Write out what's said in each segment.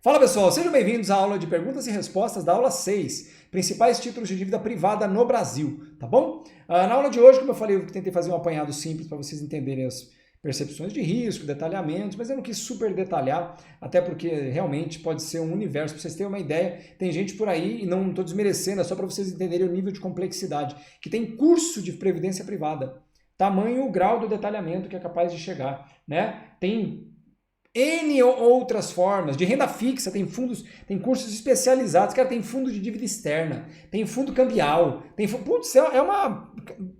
Fala pessoal, sejam bem-vindos à aula de perguntas e respostas da aula 6, principais títulos de dívida privada no Brasil, tá bom? Na aula de hoje, como eu falei, eu tentei fazer um apanhado simples para vocês entenderem as percepções de risco, detalhamentos, mas eu não quis super detalhar, até porque realmente pode ser um universo, para vocês terem uma ideia, tem gente por aí, e não estou desmerecendo, é só para vocês entenderem o nível de complexidade, que tem curso de previdência privada, tamanho o grau do detalhamento que é capaz de chegar, né? Tem N outras formas, de renda fixa, tem fundos, tem cursos especializados, cara, tem fundo de dívida externa, tem fundo cambial, tem putz,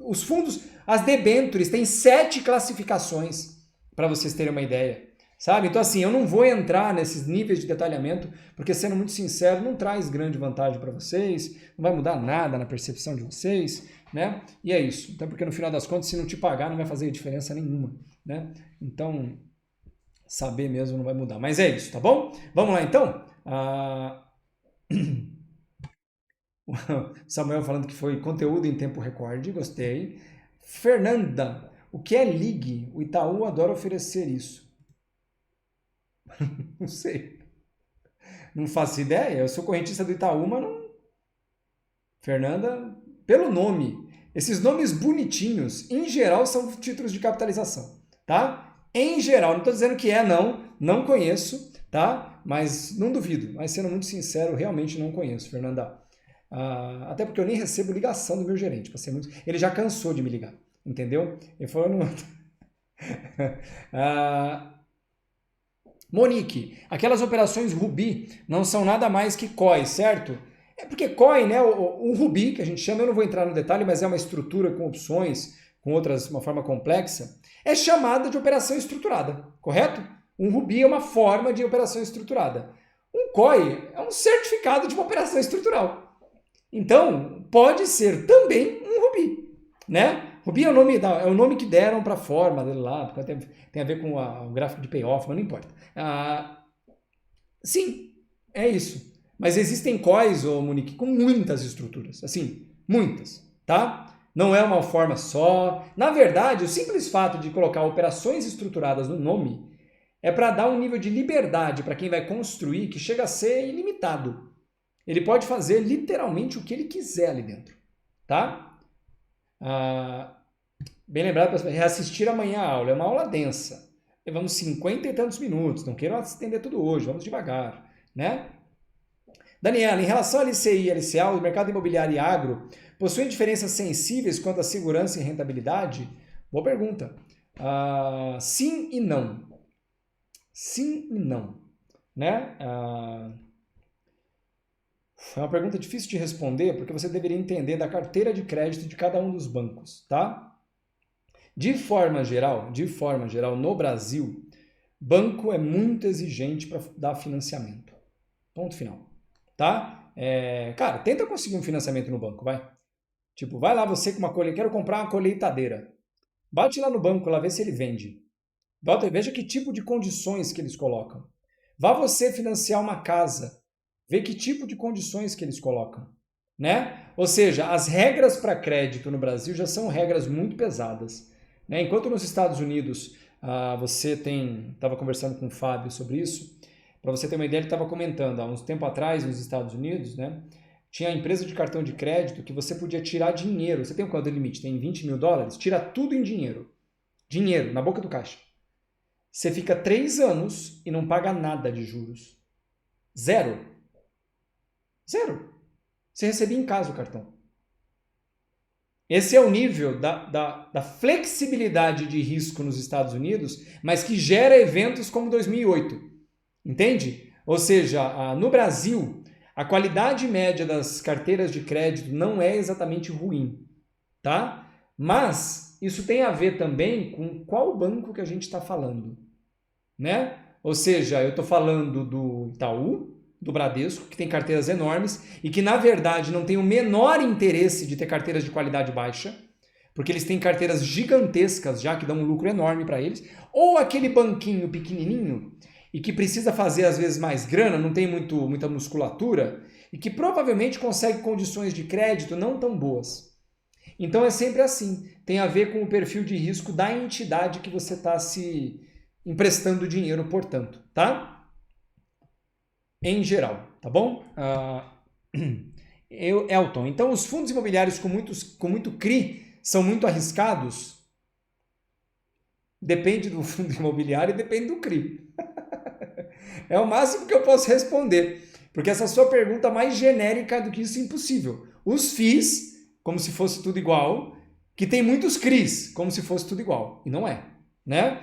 os fundos, as debêntures, tem 7 classificações, para vocês terem uma ideia, sabe? Então assim, eu não vou entrar nesses níveis de detalhamento, porque sendo muito sincero, não traz grande vantagem para vocês, não vai mudar nada na percepção de vocês, né? E é isso, então porque no final das contas, se não te pagar, não vai fazer diferença nenhuma, né? Então saber mesmo não vai mudar. Mas é isso, tá bom? Vamos lá então? Samuel falando que foi conteúdo em tempo recorde, gostei. Fernanda, o que é ligue? O Itaú adora oferecer isso. Não sei. Não faço ideia. Eu sou correntista do Itaú, mas não... Fernanda, pelo nome. Esses nomes bonitinhos, em geral, são títulos de capitalização, tá? Em geral, não estou dizendo que não conheço, tá? Mas não duvido, mas sendo muito sincero, realmente não conheço, Fernanda. Até porque eu nem recebo ligação do meu gerente, para ser muito... Ele já cansou de me ligar, entendeu? Ele falou... Não... Monique, aquelas operações Rubi não são nada mais que COI, certo? É porque COI, né, o Rubi, que a gente chama, eu não vou entrar no detalhe, mas é uma estrutura com opções, com outras, uma forma complexa, é chamada de operação estruturada, correto? Um Rubi é uma forma de operação estruturada. Um COI é um certificado de uma operação estrutural. Então, pode ser também um Rubi, né? Rubi é o nome que deram para a forma dele lá, porque tem a ver com o gráfico de payoff, mas não importa. Sim, é isso. Mas existem COIs, Monique, com muitas estruturas, assim, muitas, tá? Não é uma forma só. Na verdade, o simples fato de colocar operações estruturadas no nome é para dar um nível de liberdade para quem vai construir que chega a ser ilimitado. Ele pode fazer literalmente o que ele quiser ali dentro, tá? Bem lembrado, pessoal, reassistir amanhã a aula. É uma aula densa. Levamos 50 e tantos minutos. Não quero estender tudo hoje, vamos devagar, né? Daniela, em relação ao LCI e LCA, o mercado imobiliário e agro possuem diferenças sensíveis quanto à segurança e rentabilidade? Boa pergunta. Sim e não. Sim e não. Né? É uma pergunta difícil de responder, porque você deveria entender da carteira de crédito de cada um dos bancos, tá? De forma geral, no Brasil, banco é muito exigente para dar financiamento. Ponto final. Tá? Cara, tenta conseguir um financiamento no banco, vai. Tipo, vai lá você com uma colheitadeira, quero comprar uma colheitadeira. Bate lá no banco, lá, vê se ele vende. Veja que tipo de condições que eles colocam. Vá você financiar uma casa, vê que tipo de condições que eles colocam. Né? Ou seja, as regras para crédito no Brasil já são regras muito pesadas. Né? Enquanto nos Estados Unidos estava conversando com o Fábio sobre isso, para você ter uma ideia, ele estava comentando, há uns tempo atrás, nos Estados Unidos, né, tinha a empresa de cartão de crédito que você podia tirar dinheiro. Você tem quanto limite? Tem 20 mil dólares? Tira tudo em dinheiro. Dinheiro, na boca do caixa. Você fica 3 anos e não paga nada de juros. Zero. Zero. Você recebia em casa o cartão. Esse é o nível da flexibilidade de risco nos Estados Unidos, mas que gera eventos como 2008. Entende? Ou seja, no Brasil, a qualidade média das carteiras de crédito não é exatamente ruim, tá? Mas isso tem a ver também com qual banco que a gente está falando, né? Ou seja, eu estou falando do Itaú, do Bradesco, que tem carteiras enormes e que, na verdade, não tem o menor interesse de ter carteiras de qualidade baixa, porque eles têm carteiras gigantescas já, que dão um lucro enorme para eles, ou aquele banquinho pequenininho e que precisa fazer às vezes mais grana, não tem muita musculatura, e que provavelmente consegue condições de crédito não tão boas. Então é sempre assim, tem a ver com o perfil de risco da entidade que você está se emprestando dinheiro, portanto, tá? em geral, tá bom? Elton, então os fundos imobiliários com muito CRI são muito arriscados? Depende do fundo imobiliário e depende do CRI. É o máximo que eu posso responder, porque essa sua pergunta é mais genérica do que isso é impossível. Os FIIs, como se fosse tudo igual, que tem muitos CRIs, como se fosse tudo igual, e não é, né?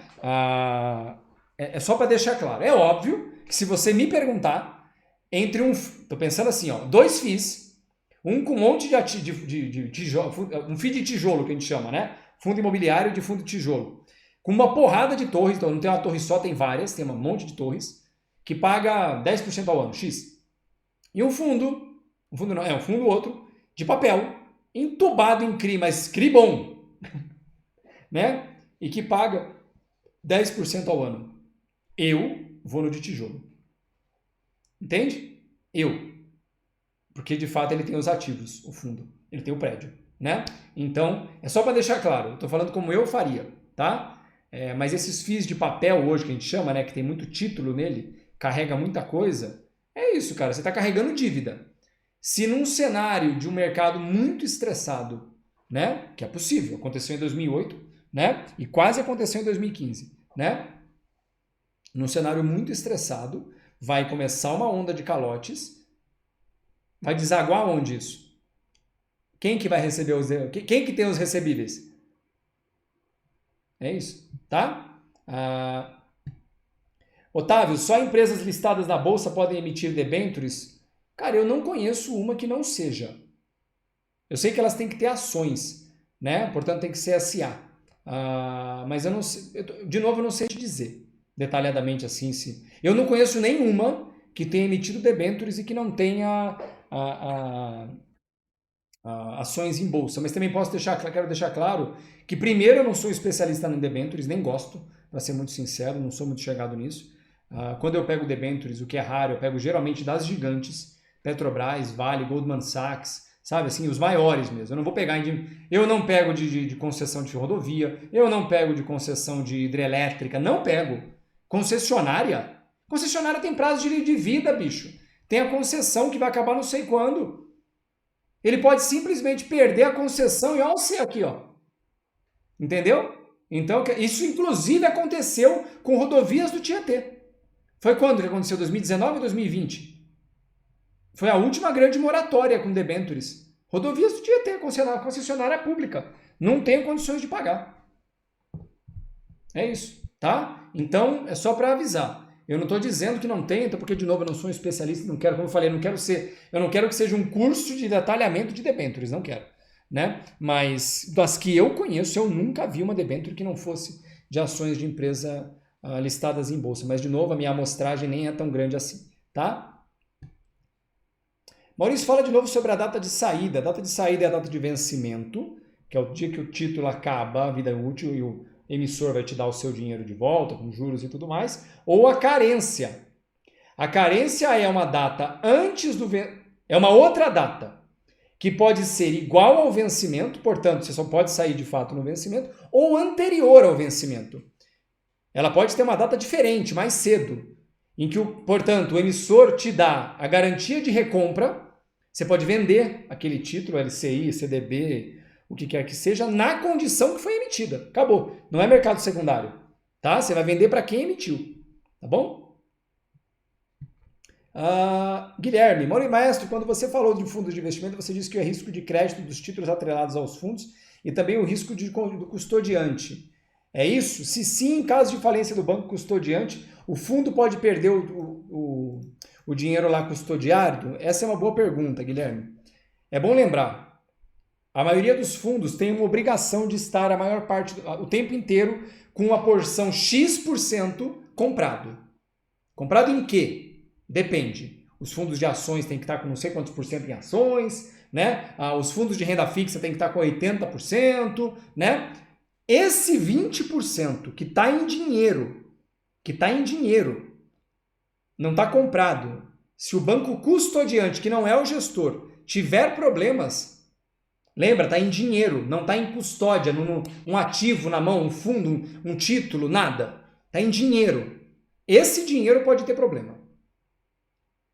É só para deixar claro. É óbvio que se você me perguntar entre tô pensando assim, ó, 2 FIIs, um com um monte de tijolo, um FII de tijolo que a gente chama, né? Fundo imobiliário de fundo de tijolo, com uma porrada de torres, então não tem uma torre só, tem várias, tem um monte de torres, que paga 10% ao ano, X. E um fundo outro, de papel, entubado em CRI, mas CRI bom, né? E que paga 10% ao ano. Eu vou no de tijolo. Entende? Porque de fato ele tem os ativos, o fundo. Ele tem o prédio, né? Então, é só para deixar claro. Eu estou falando como eu faria, tá? Mas esses FIIs de papel hoje que a gente chama, né? Que tem muito título nele, carrega muita coisa. É isso, cara. Você está carregando dívida. Se num cenário de um mercado muito estressado, né? Que é possível, aconteceu em 2008, né? E quase aconteceu em 2015, né? Num cenário muito estressado, vai começar uma onda de calotes. Vai desaguar onde isso? Quem que vai receber quem que tem os recebíveis? É isso, tá? Otávio, só empresas listadas na bolsa podem emitir debêntures? Cara, eu não conheço uma que não seja. Eu sei que elas têm que ter ações, né? Portanto, tem que ser SA. Mas eu não sei, de novo, eu não sei te dizer detalhadamente assim. Eu não conheço nenhuma que tenha emitido debêntures e que não tenha ações em bolsa. Mas também quero deixar claro que, primeiro, eu não sou especialista em debêntures, nem gosto, para ser muito sincero, não sou muito chegado nisso. Quando eu pego debêntures, o que é raro, eu pego geralmente das gigantes, Petrobras, Vale, Goldman Sachs, sabe assim, os maiores mesmo. Eu não vou pegar, eu não pego de concessão de rodovia, eu não pego de concessão de hidrelétrica, não pego. Concessionária tem prazo de vida, bicho. Tem a concessão que vai acabar não sei quando. Ele pode simplesmente perder a concessão e olha você aqui, ó. Entendeu? Então, isso inclusive aconteceu com rodovias do Tietê. Foi quando que aconteceu? 2019 ou 2020? Foi a última grande moratória com debêntures. Rodovias do Tietê, concessionária pública. Não tem condições de pagar. É isso, tá? Então, é só para avisar. Eu não estou dizendo que não tem, porque, de novo, eu não sou um especialista, não quero, como eu falei, eu não quero que seja um curso de detalhamento de debêntures, não quero. Né? Mas das que eu conheço, eu nunca vi uma debênture que não fosse de ações de empresa listadas em bolsa. Mas, de novo, a minha amostragem nem é tão grande assim, tá? Maurício fala de novo sobre a data de saída. A data de saída é a data de vencimento, que é o dia que o título acaba, a vida útil, e o emissor vai te dar o seu dinheiro de volta, com juros e tudo mais, ou a carência. A carência é uma data antes do é uma outra data, que pode ser igual ao vencimento, portanto, você só pode sair de fato no vencimento, ou anterior ao vencimento. Ela pode ter uma data diferente, mais cedo, em que, portanto, o emissor te dá a garantia de recompra, você pode vender aquele título, LCI, CDB, o que quer que seja, na condição que foi emitida. Acabou. Não é mercado secundário. Tá? Você vai vender para quem emitiu. Tá bom? Guilherme, Maestro, quando você falou de fundos de investimento, você disse que o risco de crédito dos títulos atrelados aos fundos e também o risco do custodiante. É isso? Se sim, em caso de falência do banco custodiante, o fundo pode perder o dinheiro lá custodiado? Essa é uma boa pergunta, Guilherme. É bom lembrar. A maioria dos fundos tem uma obrigação de estar a maior parte, o tempo inteiro, com uma porção X% comprado. Comprado em quê? Depende. Os fundos de ações têm que estar com não sei quantos por cento em ações, né? Os fundos de renda fixa têm que estar com 80%, né? Esse 20% que está em dinheiro, não está comprado, se o banco custodiante, que não é o gestor, tiver problemas, lembra, está em dinheiro, não está em custódia, um ativo na mão, um fundo, um título, nada. Está em dinheiro. Esse dinheiro pode ter problema.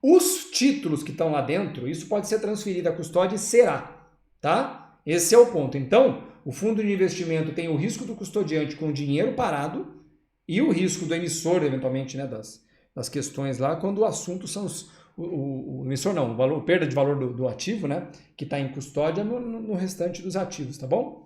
Os títulos que estão lá dentro, isso pode ser transferido à custódia e será, tá? Esse é o ponto. Então, o fundo de investimento tem o risco do custodiante com o dinheiro parado e o risco do emissor, eventualmente, né, das questões lá, quando o assunto são o emissor não, perda de valor do ativo, né, que está em custódia no restante dos ativos, tá bom?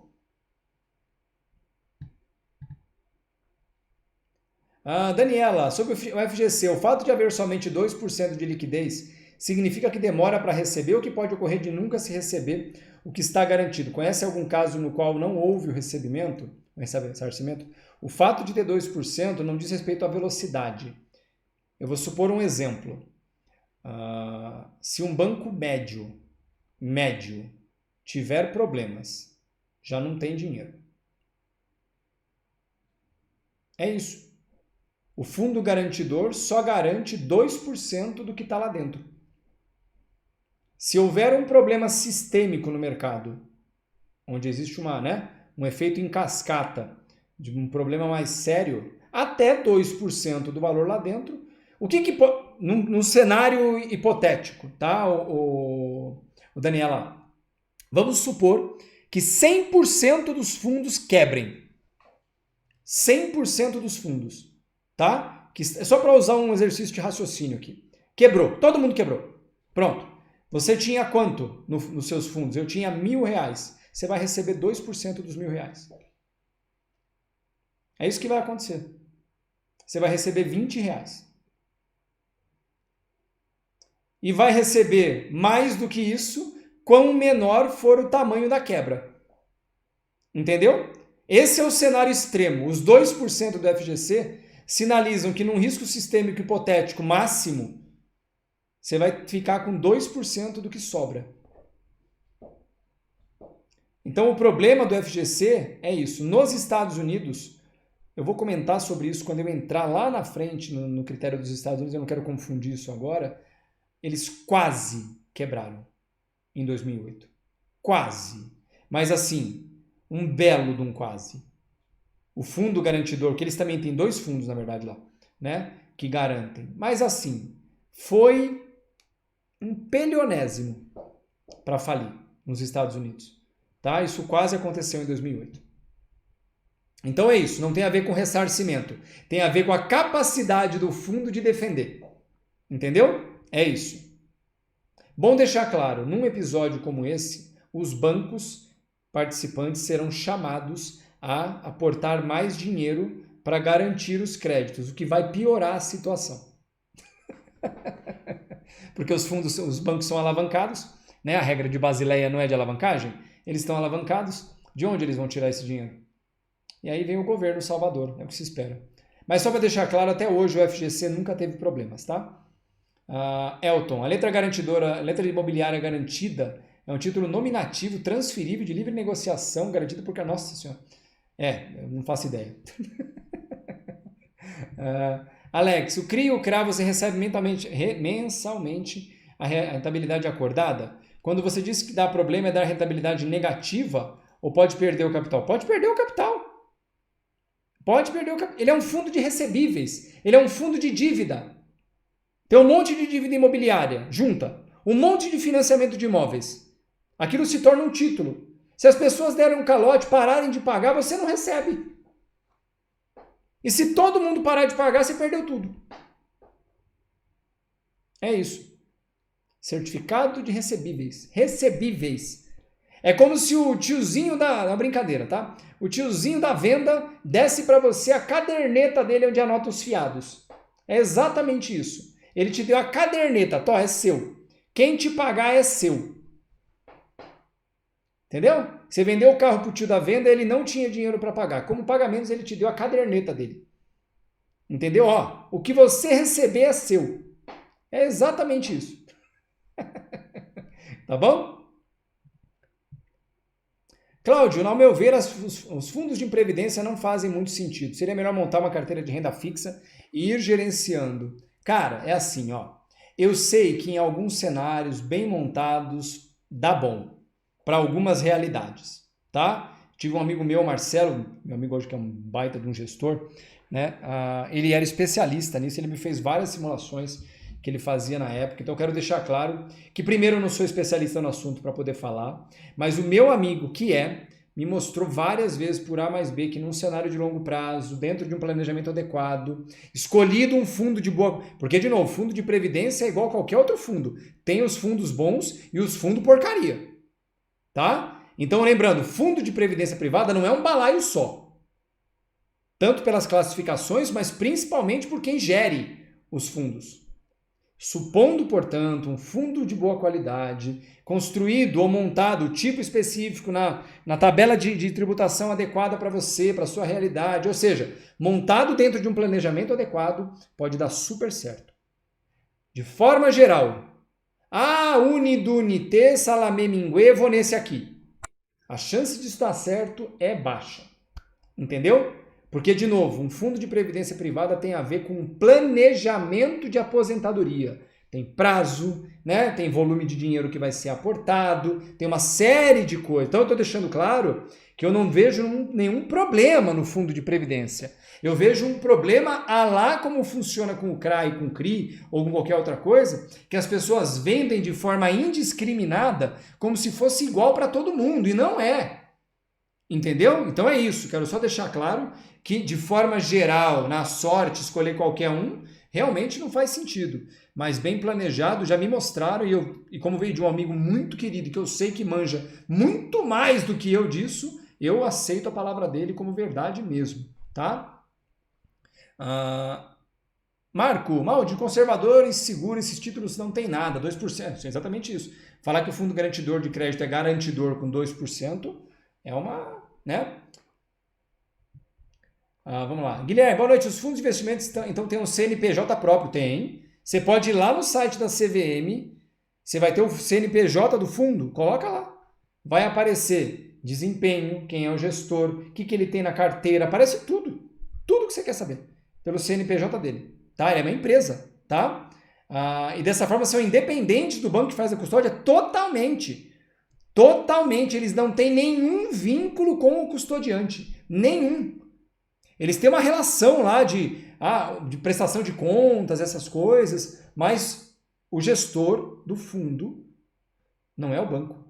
Daniela, sobre o FGC, o fato de haver somente 2% de liquidez significa que demora para receber ou que pode ocorrer de nunca se receber o que está garantido? Conhece algum caso no qual não houve o recebimento, o ressarcimento? O fato de ter 2% não diz respeito à velocidade. Eu vou supor um exemplo. Se um banco médio tiver problemas, já não tem dinheiro. É isso. O fundo garantidor só garante 2% do que está lá dentro. Se houver um problema sistêmico no mercado, onde existe um efeito em cascata de um problema mais sério, até 2% do valor lá dentro, num cenário hipotético, tá, o Daniela? Vamos supor que 100% dos fundos quebrem. 100% dos fundos. Tá? É só para usar um exercício de raciocínio aqui. Quebrou, todo mundo quebrou. Pronto. Você tinha quanto nos seus fundos? Eu tinha R$1.000. Você vai receber 2% dos R$1.000. É isso que vai acontecer. Você vai receber R$20. E vai receber mais do que isso, quão menor for o tamanho da quebra. Entendeu? Esse é o cenário extremo. Os 2% do FGC sinalizam que num risco sistêmico hipotético máximo, você vai ficar com 2% do que sobra. Então o problema do FGC é isso. Nos Estados Unidos, eu vou comentar sobre isso quando eu entrar lá na frente no critério dos Estados Unidos, eu não quero confundir isso agora, eles quase quebraram em 2008. Quase. Mas assim, um belo de um quase. O fundo garantidor, que eles também têm 2 fundos, na verdade, lá, né? Que garantem. Mas assim, foi um pelionésimo para falir nos Estados Unidos. Tá? Isso quase aconteceu em 2008. Então é isso, não tem a ver com ressarcimento. Tem a ver com a capacidade do fundo de defender. Entendeu? É isso. Bom deixar claro, num episódio como esse, os bancos participantes serão chamados a aportar mais dinheiro para garantir os créditos, o que vai piorar a situação. Porque os bancos são alavancados, né? A regra de Basileia não é de alavancagem, eles estão alavancados, de onde eles vão tirar esse dinheiro? E aí vem o governo salvador, é o que se espera. Mas só para deixar claro, até hoje o FGC nunca teve problemas, tá? Elton, a letra imobiliária garantida é um título nominativo transferível de livre negociação garantido por... Nossa Senhora. Eu não faço ideia. Alex, o CRI e o CRA você recebe mensalmente a rentabilidade acordada? Quando você diz que dá problema é dar rentabilidade negativa ou pode perder o capital? Pode perder o capital. Pode perder o capital. Ele é um fundo de recebíveis. Ele é um fundo de dívida. Tem um monte de dívida imobiliária, junta. Um monte de financiamento de imóveis. Aquilo se torna um título. Se as pessoas derem um calote, pararem de pagar, você não recebe. E se todo mundo parar de pagar, você perdeu tudo. É isso. Certificado de recebíveis. Recebíveis. É como se o tiozinho da brincadeira, tá? O tiozinho da venda desse para você a caderneta dele onde anota os fiados. É exatamente isso. Ele te deu a caderneta, tó, é seu. Quem te pagar é seu. Entendeu? Você vendeu o carro pro tio da venda, ele não tinha dinheiro para pagar. Como pagamentos, ele te deu a caderneta dele. Entendeu? Ó, o que você receber é seu. É exatamente isso. Tá bom? Cláudio, ao meu ver, os fundos de previdência não fazem muito sentido. Seria melhor montar uma carteira de renda fixa e ir gerenciando. Cara, é assim, ó. Eu sei que em alguns cenários bem montados dá bom para algumas realidades, tá? Tive um amigo meu, Marcelo, meu amigo hoje que é um baita de um gestor, né? Ele era especialista nisso, ele me fez várias simulações que ele fazia na época. Então eu quero deixar claro que primeiro eu não sou especialista no assunto para poder falar, mas o meu amigo que me mostrou várias vezes por A mais B que num cenário de longo prazo, dentro de um planejamento adequado, escolhido um fundo de boa... Porque, de novo, fundo de previdência é igual a qualquer outro fundo. Tem os fundos bons e os fundos porcaria. Tá? Então, lembrando, fundo de previdência privada não é um balaio só. Tanto pelas classificações, mas principalmente por quem gere os fundos. Supondo, portanto, um fundo de boa qualidade, construído ou montado, tipo específico na tabela de tributação adequada para você, para a sua realidade, ou seja, montado dentro de um planejamento adequado, pode dar super certo. De forma geral, unidunité salamé mingué, vou nesse aqui. A chance disso dar certo é baixa. Entendeu? Porque, de novo, um fundo de previdência privada tem a ver com um planejamento de aposentadoria. Tem prazo, né? Tem volume de dinheiro que vai ser aportado, tem uma série de coisas. Então, eu estou deixando claro que eu não vejo nenhum problema no fundo de previdência. Eu vejo um problema lá como funciona com o CRA e com o CRI ou com qualquer outra coisa, que as pessoas vendem de forma indiscriminada como se fosse igual para todo mundo, e não é. Entendeu? Então é isso. Quero só deixar claro que, de forma geral, na sorte, escolher qualquer um, realmente não faz sentido. Mas bem planejado, já me mostraram, e como veio de um amigo muito querido, que eu sei que manja muito mais do que eu disso, eu aceito a palavra dele como verdade mesmo, tá? Marco, mal, de conservadores, seguro, esses títulos não tem nada, 2%, é exatamente isso. Falar que o fundo garantidor de crédito é garantidor com 2%, é uma, né? Vamos lá. Guilherme, boa noite. Os fundos de investimentos então tem um CNPJ próprio? Tem. Você pode ir lá no site da CVM, você vai ter o CNPJ do fundo, coloca lá. Vai aparecer desempenho, quem é o gestor, o que ele tem na carteira, aparece tudo. Tudo que você quer saber pelo CNPJ dele. Tá? Ele é uma empresa, tá? E dessa forma são independentes do banco que faz a custódia totalmente. Totalmente, eles não têm nenhum vínculo com o custodiante, nenhum. Eles têm uma relação lá de prestação de contas, essas coisas, mas o gestor do fundo não é o banco,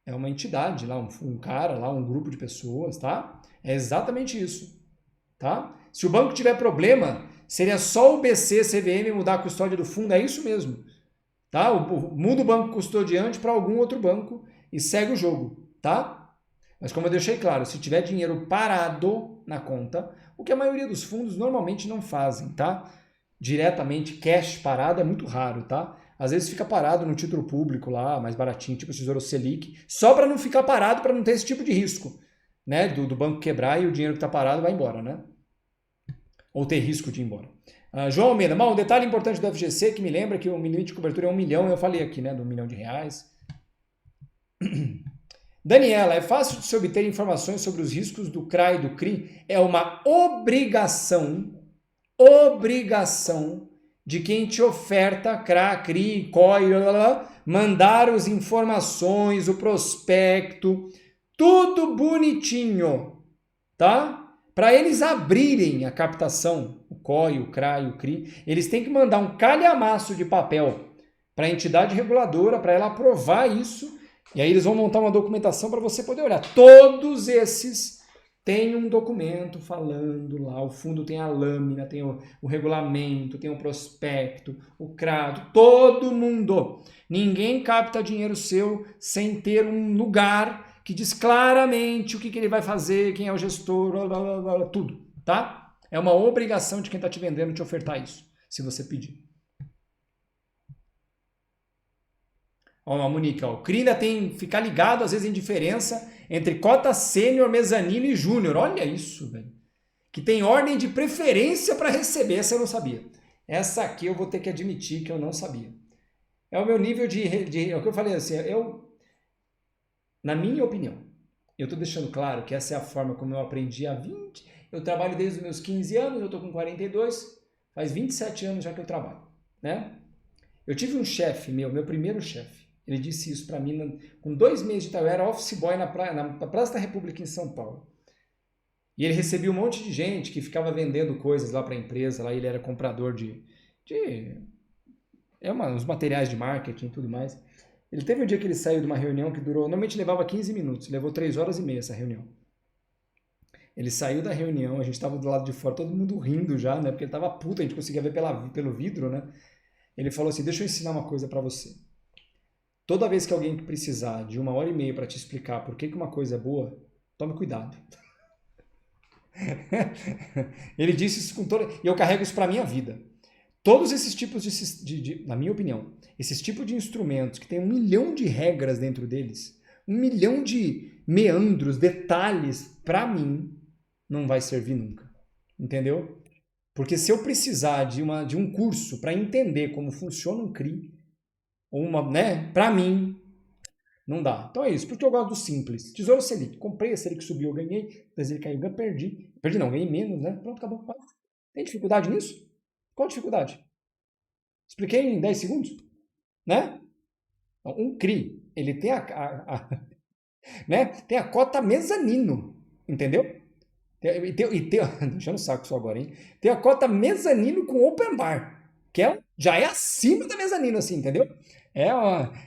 é uma entidade lá, um cara lá, um grupo de pessoas, tá? É exatamente isso, tá? Se o banco tiver problema, seria só o BC, CVM mudar a custódia do fundo, é isso mesmo, tá? Muda o banco custodiante para algum outro banco e segue o jogo, tá? Mas como eu deixei claro, se tiver dinheiro parado na conta, o que a maioria dos fundos normalmente não fazem, tá? Diretamente cash parado é muito raro, tá? Às vezes fica parado no título público lá, mais baratinho, tipo Tesouro Selic, só para não ficar parado, para não ter esse tipo de risco, né? Do banco quebrar e o dinheiro que está parado vai embora, né? Ou ter risco de ir embora. João Almeida, um detalhe importante do FGC que me lembra que o limite de cobertura é 1 milhão, eu falei aqui, né? Do R$1 milhão. Daniela, é fácil de se obter informações sobre os riscos do CRA e do CRI? É uma obrigação de quem te oferta CRA, CRI, COI, mandar as informações, o prospecto, tudo bonitinho, tá? Para eles abrirem a captação, o COI, o CRA e o CRI, eles têm que mandar um calhamaço de papel para a entidade reguladora, para ela aprovar isso. E aí eles vão montar uma documentação para você poder olhar. Todos esses têm um documento falando lá, o fundo tem a lâmina, tem o regulamento, tem o prospecto, o CRADO, todo mundo. Ninguém capta dinheiro seu sem ter um lugar que diz claramente o que ele vai fazer, quem é o gestor, blá, blá, blá, tudo, tá? É uma obrigação de quem está te vendendo te ofertar isso, se você pedir. Ó, Monique, o CRI ainda tem que ficar ligado, às vezes, em diferença entre cota sênior, mezanino e júnior. Olha isso, velho. Que tem ordem de preferência para receber. Essa eu não sabia. Essa aqui eu vou ter que admitir que eu não sabia. É o meu nível é o que eu falei assim, na minha opinião, eu estou deixando claro que essa é a forma como eu aprendi há 20... Eu trabalho desde os meus 15 anos, eu estou com 42, faz 27 anos já que eu trabalho, né? Eu tive um chefe meu primeiro chefe. Ele disse isso para mim com 2 meses de trabalho. Eu era office boy na Praça da República em São Paulo. E ele recebia um monte de gente que ficava vendendo coisas lá para a empresa. Lá ele era comprador de Os materiais de marketing e tudo mais. Ele teve um dia que ele saiu de uma reunião que durou, normalmente levava 15 minutos, levou 3 horas e meia essa reunião. Ele saiu da reunião, a gente estava do lado de fora, todo mundo rindo já, né? Porque ele estava puto, a gente conseguia ver pelo vidro, né? Ele falou assim: deixa eu ensinar uma coisa para você. Toda vez que alguém precisar de 1 hora e meia para te explicar por que uma coisa é boa, tome cuidado. Ele disse isso com toda. E eu carrego isso para minha vida. Todos esses tipos na minha opinião, esses tipos de instrumentos que tem 1 milhão de regras dentro deles, 1 milhão de meandros, detalhes, para mim, não vai servir nunca. Entendeu? Porque se eu precisar de um curso para entender como funciona um CRI, né? Para mim, não dá. Então é isso, porque eu gosto do simples. Tesouro Selic. Comprei a Selic, subiu, eu ganhei. Depois ele caiu, eu perdi. Perdi não, ganhei menos, né? Pronto, acabou. Tem dificuldade nisso? Qual a dificuldade? Expliquei em 10 segundos, né? Então, um CRI, ele tem né? Tem a cota mezanino, entendeu? Deixando o saco só agora, hein? Tem a cota mezanino com open bar, que já é acima da mezanino, assim, entendeu?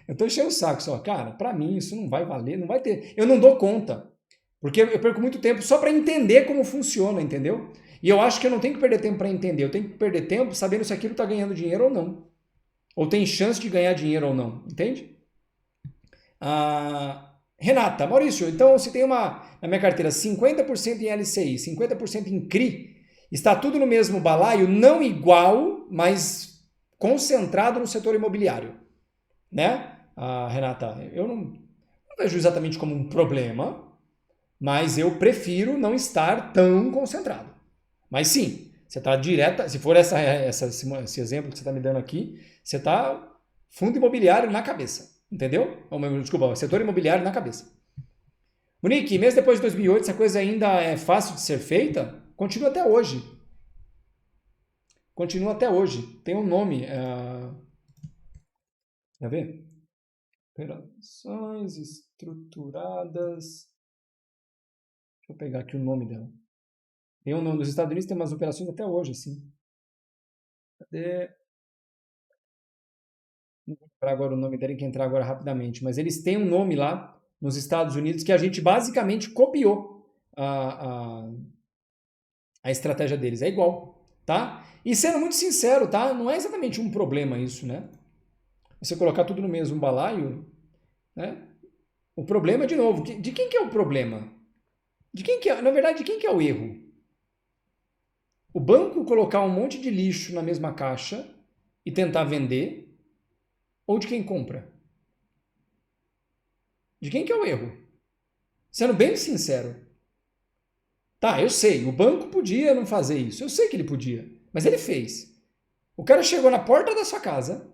Eu tô enchendo o saco só. Cara, pra mim isso não vai valer, não vai ter. Eu não dou conta, porque eu perco muito tempo só pra entender como funciona, entendeu? E eu acho que eu não tenho que perder tempo pra entender, eu tenho que perder tempo sabendo se aquilo tá ganhando dinheiro ou não. Ou tem chance de ganhar dinheiro ou não, entende? Renata, Maurício, então se tem na minha carteira 50% em LCI, 50% em CRI, está tudo no mesmo balaio, não igual, mas concentrado no setor imobiliário, né? Renata, eu não vejo exatamente como um problema, mas eu prefiro não estar tão concentrado. Mas sim, você está direta, se for esse exemplo que você está me dando aqui, você está fundo imobiliário na cabeça, entendeu? Desculpa, setor imobiliário na cabeça. Monique, mesmo depois de 2008, essa coisa ainda é fácil de ser feita? Continua até hoje. Continua até hoje. Tem um nome. Quer ver? Operações estruturadas. Deixa eu pegar aqui o nome dela. Nos Estados Unidos tem umas operações até hoje, assim. Cadê? Não vou lembrar agora o nome dela, tem que entrar agora rapidamente. Mas eles têm um nome lá nos Estados Unidos que a gente basicamente copiou a estratégia deles. É igual, tá? E sendo muito sincero, tá? Não é exatamente um problema isso, né? Você colocar tudo no mesmo balaio, né? O problema, de novo, de quem que é o problema? Na verdade, de quem que é o erro? O banco colocar um monte de lixo na mesma caixa e tentar vender, ou de quem compra? De quem que é o erro? Sendo bem sincero. Tá, eu sei, o banco podia não fazer isso. Eu sei que ele podia, mas ele fez. O cara chegou na porta da sua casa,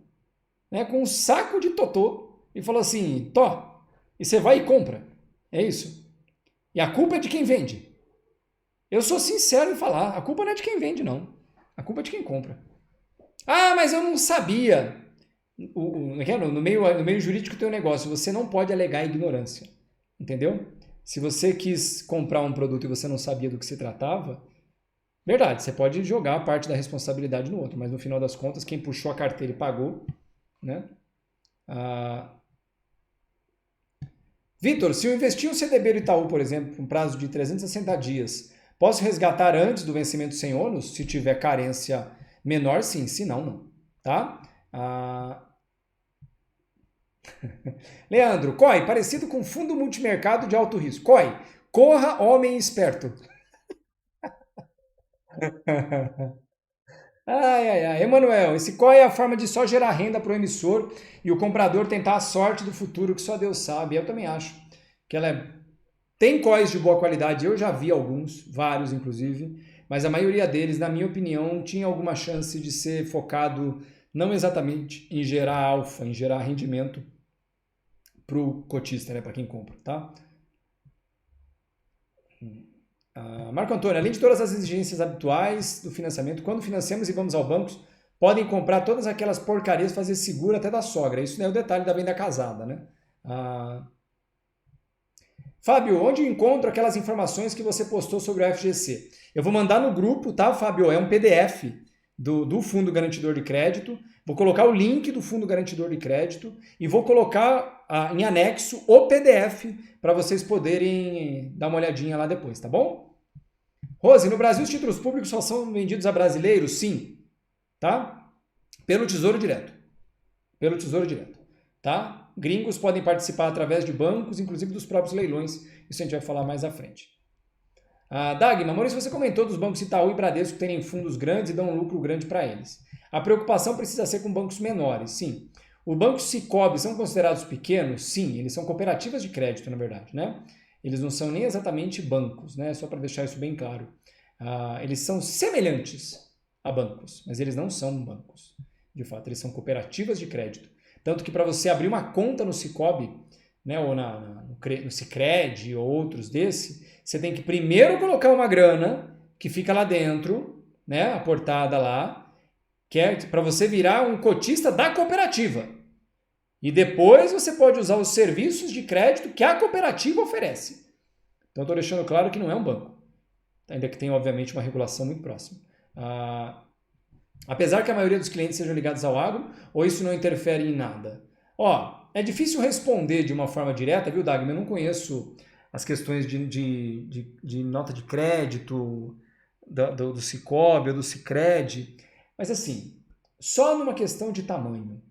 né, com um saco de totô e falou assim: Tó, e você vai e compra. É isso. E a culpa é de quem vende. Eu sou sincero em falar, a culpa não é de quem vende, não. A culpa é de quem compra. Ah, mas eu não sabia. No meio jurídico tem um negócio, você não pode alegar ignorância. Entendeu? Se você quis comprar um produto e você não sabia do que se tratava, verdade, você pode jogar a parte da responsabilidade no outro, mas no final das contas, quem puxou a carteira e pagou, né? Vitor, se eu investir um CDB do Itaú, por exemplo, por um prazo de 360 dias, posso resgatar antes do vencimento sem ônus? Se tiver carência menor, sim. Se não, não. Tá? Leandro, COI, parecido com fundo multimercado de alto risco. COI, corra, homem esperto. Ai, ai, ai. Emanuel, esse COI é a forma de só gerar renda para o emissor e o comprador tentar a sorte do futuro, que só Deus sabe. Eu também acho que tem COIs de boa qualidade, eu já vi alguns, vários inclusive, mas a maioria deles, na minha opinião, tinha alguma chance de ser focado não exatamente em gerar alfa, em gerar rendimento para o cotista, né, para quem compra, tá? Marco Antônio, além de todas as exigências habituais do financiamento, quando financiamos e vamos ao banco, podem comprar todas aquelas porcarias, fazer seguro até da sogra. Isso não é o detalhe da venda casada, né? Fábio, onde eu encontro aquelas informações que você postou sobre o FGC? Eu vou mandar no grupo, tá, Fábio? É um PDF do Fundo Garantidor de Crédito, vou colocar o link do Fundo Garantidor de Crédito e vou colocar em anexo o PDF para vocês poderem dar uma olhadinha lá depois, tá bom? Rose, no Brasil os títulos públicos só são vendidos a brasileiros? Sim, tá? Pelo Tesouro Direto. Pelo Tesouro Direto, tá? Gringos podem participar através de bancos, inclusive dos próprios leilões. Isso a gente vai falar mais à frente. Dagmar, Maurício, você comentou dos bancos Itaú e Bradesco terem fundos grandes e dão um lucro grande para eles. A preocupação precisa ser com bancos menores, sim. Os bancos Sicoob são considerados pequenos? Sim, eles são cooperativas de crédito, na verdade, né? Eles não são nem exatamente bancos, né? Só para deixar isso bem claro. Eles são semelhantes a bancos, mas eles não são bancos. De fato, eles são cooperativas de crédito. Tanto que para você abrir uma conta no Sicoob, né, ou no Sicredi ou outros desse, você tem que primeiro colocar uma grana que fica lá dentro, né, aportada lá, que é para você virar um cotista da cooperativa. E depois você pode usar os serviços de crédito que a cooperativa oferece. Então, estou deixando claro que não é um banco. Ainda que tenha, obviamente, uma regulação muito próxima. Apesar que a maioria dos clientes sejam ligados ao agro, ou isso não interfere em nada? É difícil responder de uma forma direta, viu, Dagmar? Eu não conheço as questões de nota de crédito do Sicoob ou do Sicredi, mas assim, só numa questão de tamanho.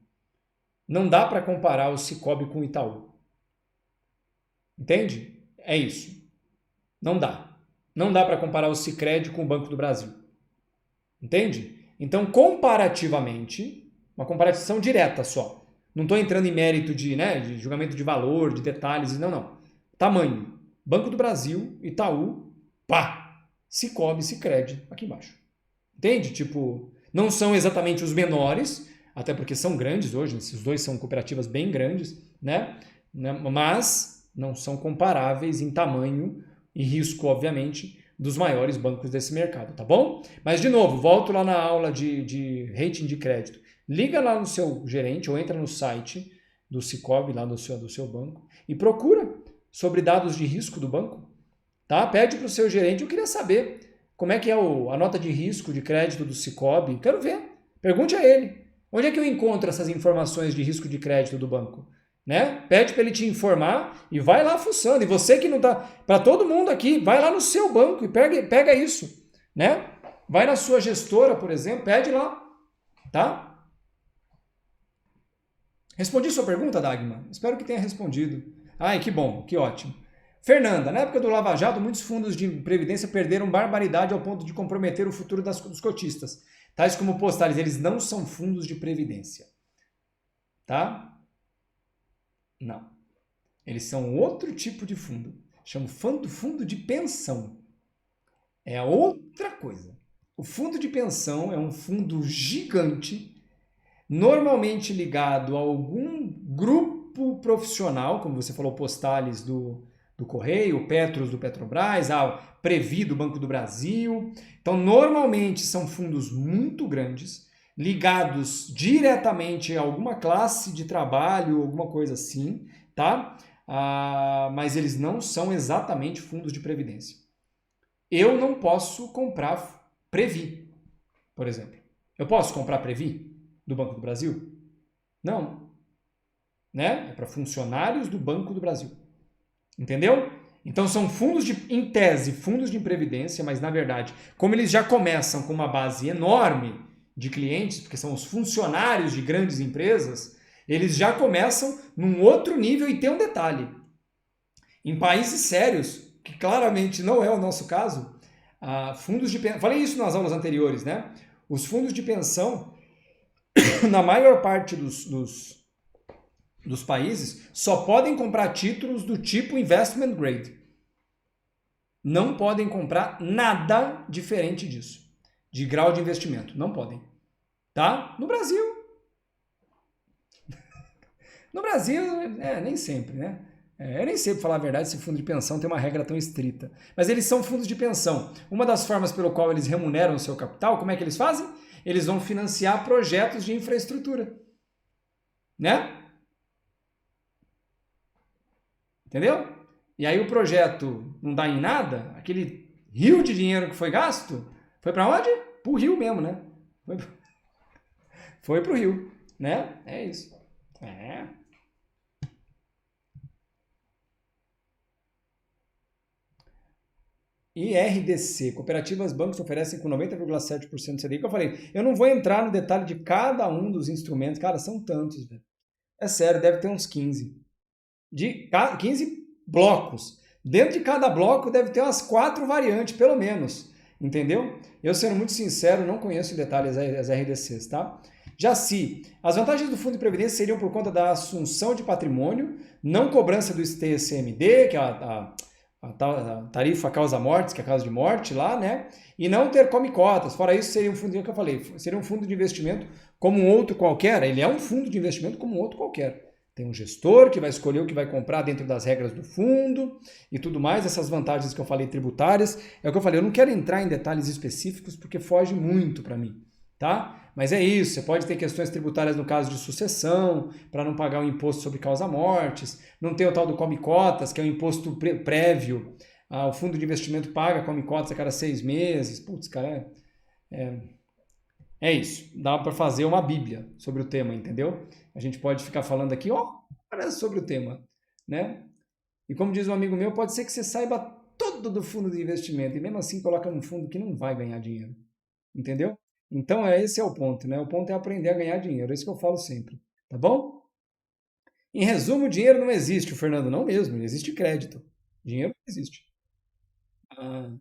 Não dá para comparar o Sicoob com o Itaú. Entende? É isso. Não dá. Não dá para comparar o Sicredi com o Banco do Brasil. Entende? Então, comparativamente, uma comparação direta só. Não estou entrando em mérito de julgamento de valor, de detalhes, não. Tamanho. Banco do Brasil, Itaú, pá! Sicoob, Sicredi, aqui embaixo. Entende? Tipo, não são exatamente os menores, até porque são grandes hoje, esses dois são cooperativas bem grandes, né? Mas não são comparáveis em tamanho e risco, obviamente, dos maiores bancos desse mercado, tá bom? Mas, de novo, volto lá na aula de rating de crédito. Liga lá no seu gerente ou entra no site do Sicoob, lá do seu banco, e procura sobre dados de risco do banco, tá? Pede para o seu gerente, eu queria saber como é que é a nota de risco de crédito do Sicoob, quero ver. Pergunte a ele. Onde é que eu encontro essas informações de risco de crédito do banco? Né? Pede para ele te informar e vai lá fuçando. E você que não está... Para todo mundo aqui, vai lá no seu banco e pega isso. Né? Vai na sua gestora, por exemplo, pede lá. Tá? Respondi sua pergunta, Dagmar? Espero que tenha respondido. Ai, que bom, que ótimo. Fernanda, na época do Lava Jato, muitos fundos de previdência perderam barbaridade ao ponto de comprometer o futuro dos cotistas. Tais como Postales, eles não são fundos de previdência. Tá? Não. Eles são outro tipo de fundo. Chama fundo de pensão. É outra coisa. O fundo de pensão é um fundo gigante, normalmente ligado a algum grupo profissional, como você falou, Postales do Correio, Petros do Petrobras, Previ do Banco do Brasil. Então, normalmente são fundos muito grandes, ligados diretamente a alguma classe de trabalho, alguma coisa assim, tá? Mas eles não são exatamente fundos de previdência. Eu não posso comprar Previ, por exemplo. Eu posso comprar Previ do Banco do Brasil? Não. Né? É para funcionários do Banco do Brasil. Entendeu? Então são fundos em tese, fundos de previdência, mas na verdade, como eles já começam com uma base enorme de clientes, porque são os funcionários de grandes empresas, eles já começam num outro nível e tem um detalhe. Em países sérios, que claramente não é o nosso caso, fundos de pensão, falei isso nas aulas anteriores, né? Os fundos de pensão, na maior parte dos países, só podem comprar títulos do tipo investment grade. Não podem comprar nada diferente disso, de grau de investimento. Não podem. Tá? No Brasil. No Brasil, nem sempre, né? Eu nem sei, para falar a verdade, se fundo de pensão tem uma regra tão estrita. Mas eles são fundos de pensão. Uma das formas pelo qual eles remuneram o seu capital, como é que eles fazem? Eles vão financiar projetos de infraestrutura. Né? Entendeu? E aí o projeto não dá em nada, aquele rio de dinheiro que foi gasto, foi para onde? Pro rio mesmo, né? Foi, foi pro Rio, né? É isso. É. IRDC, cooperativas bancos oferecem com 90,7% de CDI, que eu falei, eu não vou entrar no detalhe de cada um dos instrumentos, cara, são tantos, velho. É sério, deve ter uns 15. 15 blocos. Dentro de cada bloco deve ter umas 4 variantes, pelo menos. Entendeu? Eu, sendo muito sincero, não conheço em detalhes as RDCs, tá? Jaci, as vantagens do Fundo de Previdência seriam por conta da assunção de patrimônio, não cobrança do TCMD, que é a tarifa causa-mortes, que é a causa de morte lá, né? E não ter come-cotas. Fora isso, seria um fundo, que eu falei, seria um fundo de investimento como um outro qualquer. Ele é um fundo de investimento como um outro qualquer. Tem um gestor que vai escolher o que vai comprar dentro das regras do fundo e tudo mais. Essas vantagens que eu falei tributárias, é o que eu falei. Eu não quero entrar em detalhes específicos porque foge muito para mim, tá? Mas é isso. Você pode ter questões tributárias no caso de sucessão, para não pagar o imposto sobre causa-mortes. Não tem o tal do come-cotas, que é um imposto prévio. O fundo de investimento paga come-cotas a cada 6 meses. Putz, cara, é isso. Dá para fazer uma bíblia sobre o tema, entendeu? A gente pode ficar falando aqui, sobre o tema, né? E como diz um amigo meu, pode ser que você saiba tudo do fundo de investimento e mesmo assim coloca num fundo que não vai ganhar dinheiro, entendeu? Então esse é o ponto, né? O ponto é aprender a ganhar dinheiro, é isso que eu falo sempre, tá bom? Em resumo, dinheiro não existe, o Fernando, não mesmo, existe crédito. Dinheiro não existe. Ah.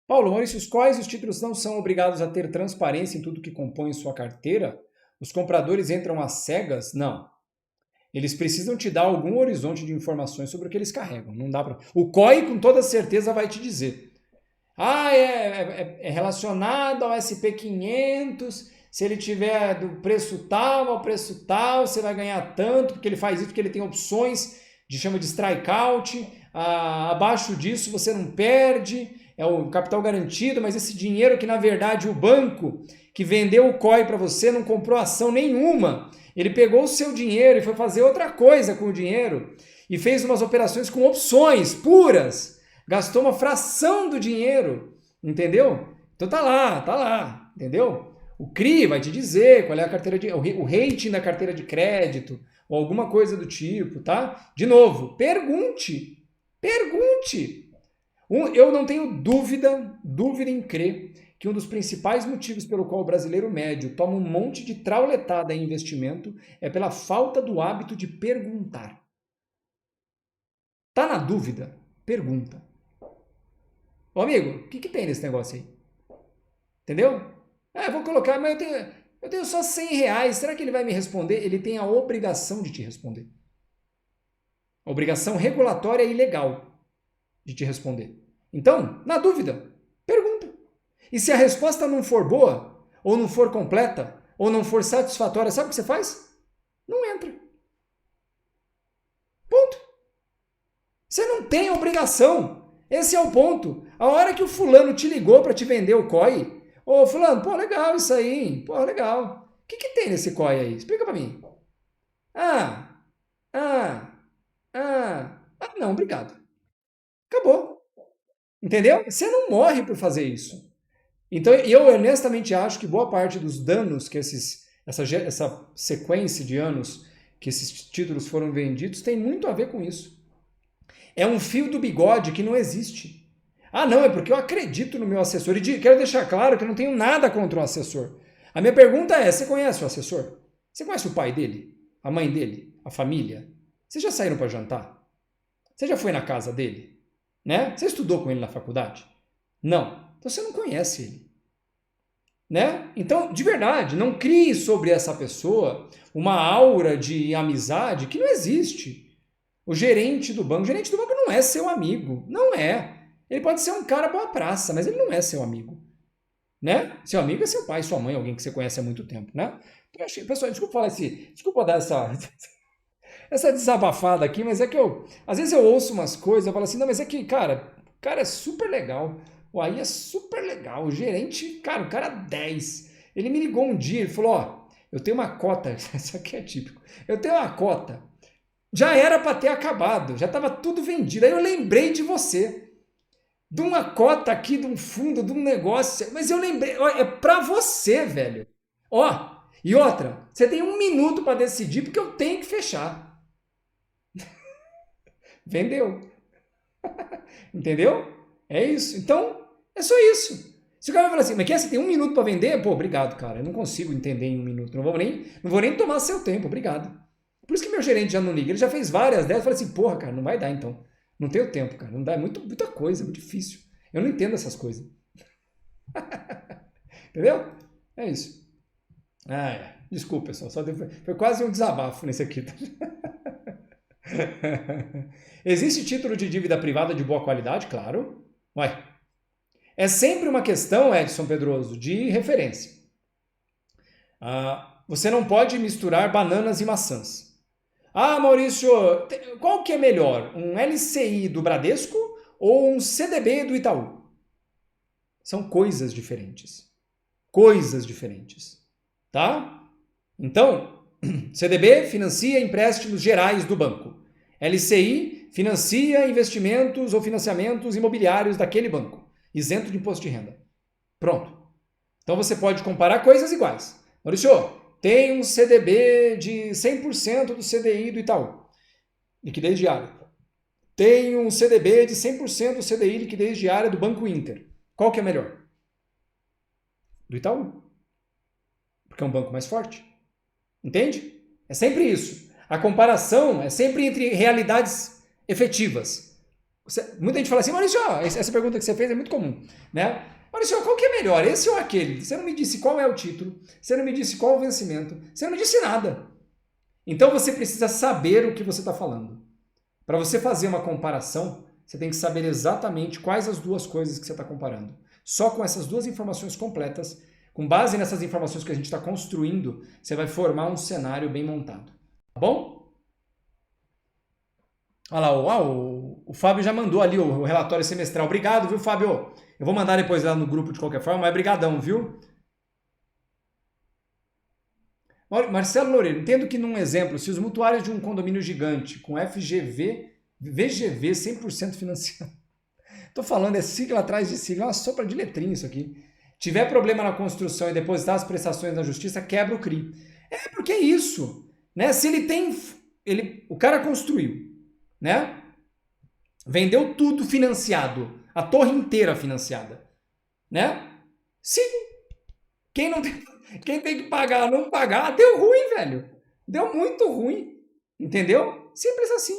Paulo, Maurício, quais os títulos não são obrigados a ter transparência em tudo que compõe sua carteira? Os compradores entram às cegas? Não. Eles precisam te dar algum horizonte de informações sobre o que eles carregam. Não dá para. O COI com toda certeza vai te dizer. É relacionado ao SP500. Se ele tiver do preço tal ao preço tal, você vai ganhar tanto, porque ele faz isso, porque ele tem opções chama de strikeout. Abaixo disso você não perde. É o capital garantido, mas esse dinheiro que na verdade o banco que vendeu o COI para você não comprou ação nenhuma. Ele pegou o seu dinheiro e foi fazer outra coisa com o dinheiro e fez umas operações com opções puras. Gastou uma fração do dinheiro, entendeu? Então tá lá, entendeu? O CRI vai te dizer qual é a carteira o rating da carteira de crédito ou alguma coisa do tipo, tá? De novo, pergunte. Eu não tenho dúvida em crer que um dos principais motivos pelo qual o brasileiro médio toma um monte de trauletada em investimento é pela falta do hábito de perguntar. Tá na dúvida? Pergunta. Ô amigo, o que tem nesse negócio aí? Entendeu? Vou colocar, mas eu tenho só 100 reais. Será que ele vai me responder? Ele tem a obrigação de te responder. Obrigação regulatória e legal de te responder. Então, na dúvida, pergunta. E se a resposta não for boa, ou não for completa, ou não for satisfatória, sabe o que você faz? Não entra. Ponto. Você não tem obrigação. Esse é o ponto. A hora que o fulano te ligou para te vender o COI, ô fulano, pô, legal isso aí, pô, legal. O que tem nesse COI aí? Explica para mim. Não, obrigado. Acabou. Entendeu? Você não morre por fazer isso. Então, eu honestamente acho que boa parte dos danos que essa sequência de anos que esses títulos foram vendidos tem muito a ver com isso. É um fio do bigode que não existe. Não, é porque eu acredito no meu assessor. E quero deixar claro que eu não tenho nada contra o assessor. A minha pergunta é, você conhece o assessor? Você conhece o pai dele? A mãe dele? A família? Vocês já saíram para jantar? Você já foi na casa dele? Né? Você estudou com ele na faculdade? Não. Então você não conhece ele. Né? Então, de verdade, não crie sobre essa pessoa uma aura de amizade que não existe. O gerente do banco não é seu amigo. Não é. Ele pode ser um cara boa praça, mas ele não é seu amigo. Né? Seu amigo é seu pai, sua mãe, alguém que você conhece há muito tempo. Né? Pessoal, desculpa dar essa desabafada aqui, mas é que às vezes eu ouço umas coisas, eu falo assim, não, mas é que, cara, o cara é super legal. O AI é super legal. O gerente, cara, o cara 10. Ele me ligou um dia, ele falou, eu tenho uma cota, isso aqui é típico, eu tenho uma cota. Já era para ter acabado, já estava tudo vendido. Aí eu lembrei de você. de uma cota aqui, de um fundo, de um negócio. Mas eu lembrei, ó, é pra você, velho. Ó, e outra, você tem 1 minuto para decidir porque eu tenho que fechar. Vendeu. Entendeu? É isso. Então, é só isso. Se o cara vai falar assim, mas que você tem 1 minuto para vender? Pô, obrigado, cara. Eu não consigo entender em 1 minuto. Não vou nem tomar seu tempo, obrigado. Por isso que meu gerente já não liga. Ele já fez várias dessas. Eu falei assim, porra, cara, não vai dar então. Não tenho tempo, cara. Não dá. É muita coisa, é muito difícil. Eu não entendo essas coisas. Entendeu? É isso. Ah, é. Desculpa, pessoal. Foi quase um desabafo nesse aqui. Existe título de dívida privada de boa qualidade? Claro. Ué. É sempre uma questão, Edson Pedroso, de referência. Você não pode misturar bananas e maçãs. Ah, Maurício, qual que é melhor? Um LCI do Bradesco ou um CDB do Itaú? São coisas diferentes. Coisas diferentes. Tá? Então, CDB financia empréstimos gerais do banco. LCI financia investimentos ou financiamentos imobiliários daquele banco, isento de imposto de renda. Pronto. Então você pode comparar coisas iguais. Maurício, tem um CDB de 100% do CDI do Itaú, liquidez diária. Tem um CDB de 100% do CDI, liquidez diária do Banco Inter. Qual que é melhor? Do Itaú. Porque é um banco mais forte. Entende? É sempre isso. A comparação é sempre entre realidades efetivas. Muita gente fala assim, Maurício, essa pergunta que você fez é muito comum, né? Maurício, qual que é melhor, esse ou aquele? Você não me disse qual é o título, você não me disse qual é o vencimento, você não me disse nada. Então você precisa saber o que você está falando. Para você fazer uma comparação, você tem que saber exatamente quais as duas coisas que você está comparando. Só com essas duas informações completas, com base nessas informações que a gente está construindo, você vai formar um cenário bem montado. Tá bom? Olha lá, o Fábio já mandou ali o relatório semestral. Obrigado, viu, Fábio? Eu vou mandar depois lá no grupo de qualquer forma, mas brigadão, viu? Marcelo Loureiro, entendo que num exemplo, se os mutuários de um condomínio gigante com VGV 100% financiado, tô falando, é sigla atrás de sigla, é uma sopa de letrinha isso aqui, tiver problema na construção e depositar as prestações na justiça, quebra o CRI. É porque é isso, né? Se ele tem, o cara construiu, né? Vendeu tudo financiado, a torre inteira financiada, né? Sim. Quem tem que pagar, não pagar, deu ruim, velho. Deu muito ruim. Entendeu? Simples assim.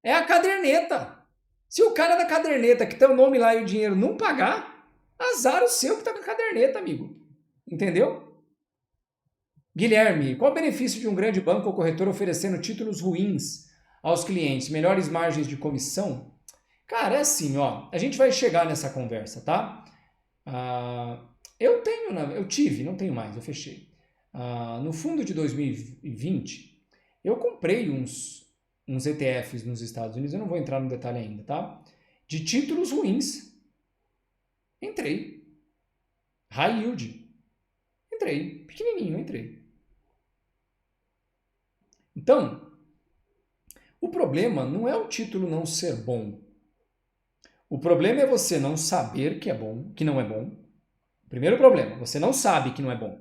É a caderneta. Se o cara da caderneta que tem o nome lá e o dinheiro não pagar, azar o seu que tá com a caderneta, amigo. Entendeu? Guilherme, qual o benefício de um grande banco ou corretor oferecendo títulos ruins aos clientes? Melhores margens de comissão? Cara, é assim, ó. A gente vai chegar nessa conversa, tá? Eu tive, não tenho mais, eu fechei. No fundo de 2020, eu comprei uns ETFs nos Estados Unidos, eu não vou entrar no detalhe ainda, tá? De títulos ruins. Entrei. High yield. Entrei. Pequenininho, entrei. Então, o problema não é o título não ser bom. O problema é você não saber que é bom, que não é bom. Primeiro problema, você não sabe que não é bom.